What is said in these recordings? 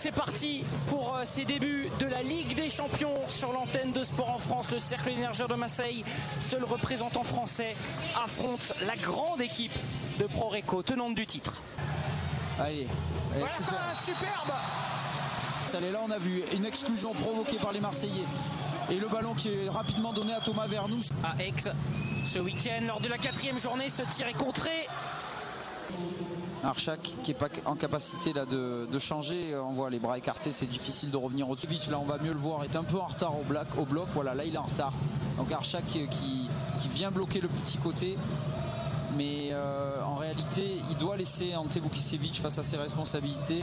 c'est parti pour ces débuts de la Ligue des Champions sur l'antenne de Sport en France. Le Cercle Énergir de Marseille, seul représentant français, affronte la grande équipe de Proreco, tenante du titre. Allez, voilà, superbe. Allez, là on a vu une exclusion provoquée par les Marseillais et le ballon qui est rapidement donné à Thomas Vernous. À Aix, ce week-end, lors de la 4e journée, ce tir est contré. Arshak qui n'est pas en capacité là, de changer, on voit les bras écartés, c'est difficile de revenir au-dessus. Là on va mieux le voir, est un peu en retard au bloc, voilà, là il est en retard. Donc Arshak qui vient bloquer le petit côté, mais en réalité il doit laisser Ante Vukicevic face à ses responsabilités.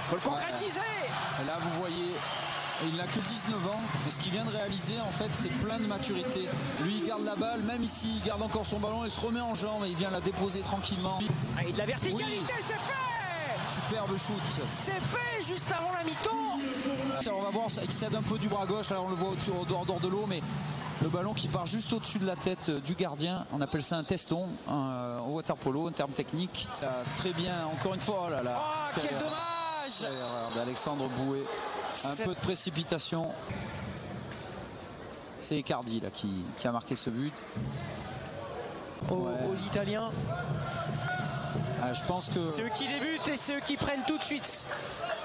Faut le concrétiser. Et là vous voyez, il n'a que 19 ans, et ce qu'il vient de réaliser en fait c'est plein de maturité. Lui il garde la balle, même ici il garde encore son ballon, il se remet en jambe et il vient la déposer tranquillement. Et de la verticalité, oui. C'est fait. Superbe shoot. C'est fait juste avant la mi-temps. On va voir, ça excède un peu du bras gauche, là on le voit au dehors de l'eau, mais le ballon qui part juste au-dessus de la tête du gardien, on appelle ça un teston, au water polo, en termes techniques. Très bien, encore une fois, oh là là. Oh, quel dommage. Erreur d'Alexandre Bouet. Un peu de précipitation. C'est Icardi là, qui a marqué ce but. Aux Italiens. Je pense que c'est eux qui débutent et c'est eux qui prennent tout de suite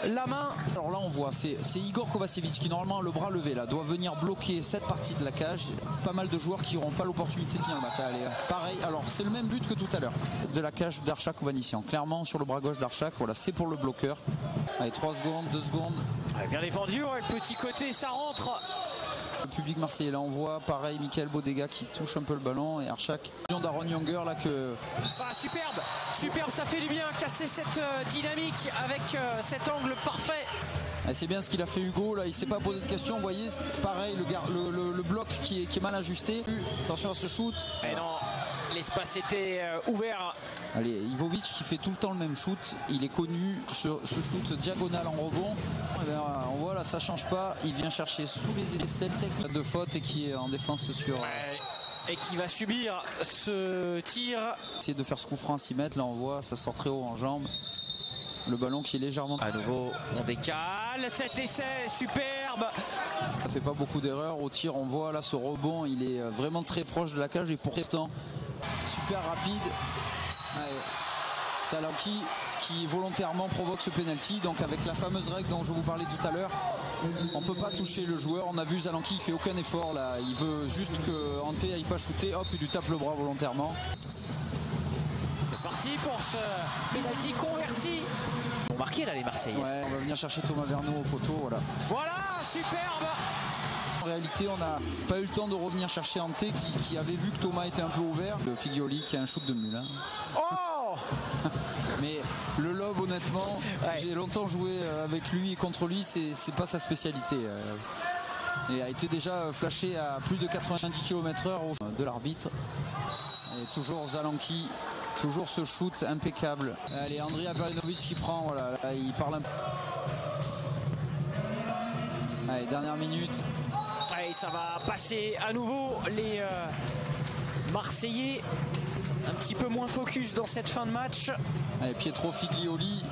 la main. Alors là on voit, c'est Igor Kovacevic qui normalement le bras levé là doit venir bloquer cette partie de la cage. Pas mal de joueurs qui n'auront pas l'opportunité de finir le match. Allez, pareil, alors c'est le même but que tout à l'heure de la cage d'Arshak Ovanisian. Clairement sur le bras gauche d'Arshak, voilà, c'est pour le bloqueur. Allez, 3 secondes, 2 secondes. Bien défendu, ouais, le petit côté, ça rentre. Le public marseillais, là on voit pareil Michael Bodega qui touche un peu le ballon et Arshak. D'Aaron Younger là que... Superbe, ça fait du bien, casser cette dynamique avec cet angle parfait. C'est bien ce qu'il a fait Hugo, là il s'est pas posé de questions, vous voyez, pareil le bloc qui est mal ajusté. Attention à ce shoot. Et non, l'espace était ouvert. Allez, Ivovic qui fait tout le temps le même shoot, il est connu, ce shoot diagonal en rebond. Bien, on voit là ça change pas, il vient chercher sous les aisselles techniques de faute et qui est en défense sur... Et qui va subir ce tir. Essayer de faire ce coup franc à 6 mètres, là on voit ça sort très haut en jambe. Le ballon qui est légèrement... À nouveau on décale, cet essai superbe. Ça fait pas beaucoup d'erreurs au tir, on voit là ce rebond, il est vraiment très proche de la cage et pourtant super rapide. C'est Alanki qui volontairement provoque ce penalty, donc avec la fameuse règle dont je vous parlais tout à l'heure, on peut pas toucher le joueur. On a vu Zalanki, il fait aucun effort là, il veut juste que Ante aille pas shooter, hop il lui tape le bras volontairement. C'est parti pour ce penalty converti. On marqué là les Marseillais. Ouais, on va venir chercher Thomas Vernous au poteau, voilà. Voilà, superbe. En réalité on n'a pas eu le temps de revenir chercher Ante qui avait vu que Thomas était un peu ouvert. Le Figlioli qui a un shoot de nul. Hein. Oh. Mais le lob honnêtement, j'ai longtemps joué avec lui et contre lui, c'est pas sa spécialité. Il a été déjà flashé à plus de 90 km/h de l'arbitre. Et toujours Zalanki, toujours ce shoot impeccable. Allez, Andrija Bernardovic qui prend, voilà, là, il parle un peu. Allez, dernière minute. Allez, ça va passer à nouveau les Marseillais. Un petit peu moins focus dans cette fin de match. Allez, Pietro Figlioli.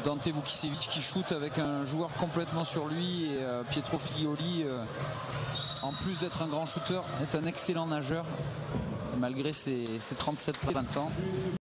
Ante Vukicevic qui shoot avec un joueur complètement sur lui. Et Pietro Figlioli, en plus d'être un grand shooter, est un excellent nageur. Malgré ses 37 20 ans.